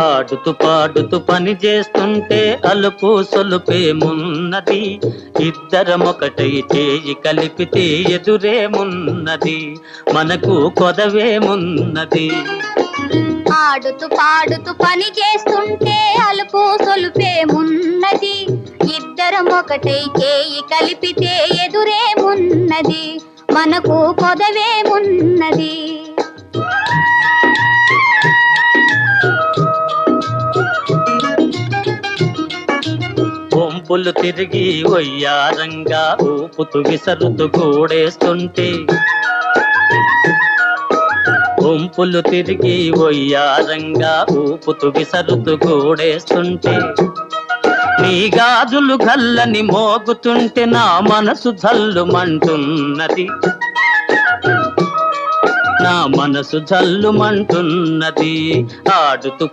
ఆడుతూ పాడుతూ పని చేస్తుంటే అలుపు సొలుపేమున్నది, ఇద్దరమొకటై చేయి కలిపితే ఎదురేమున్నది, మనకు కొదవేమున్నది. ఆడుతూ పాడుతూ పని చేస్తుంటే అలుపు సొలుపేమున్నది, ఇద్దరం ఒకటై చేయి కలిపితే ఎదురేమున్నది, మనకు కొదవేమున్నది. వంపులు తిరిగి వయ్యారంగా ఊపుతూ విసరుతూ కూడేస్తుంటే, వంపులు తిరిగి వయ్యారంగా ఊపుతూ విసరుతూ కూడేస్తుంటే, నీ గాజులు గల్లని మోగుతుంటే నా మనసు జల్లుమంటున్నది, నా మనసు జల్లుమంటున్నది. ఆడుతూ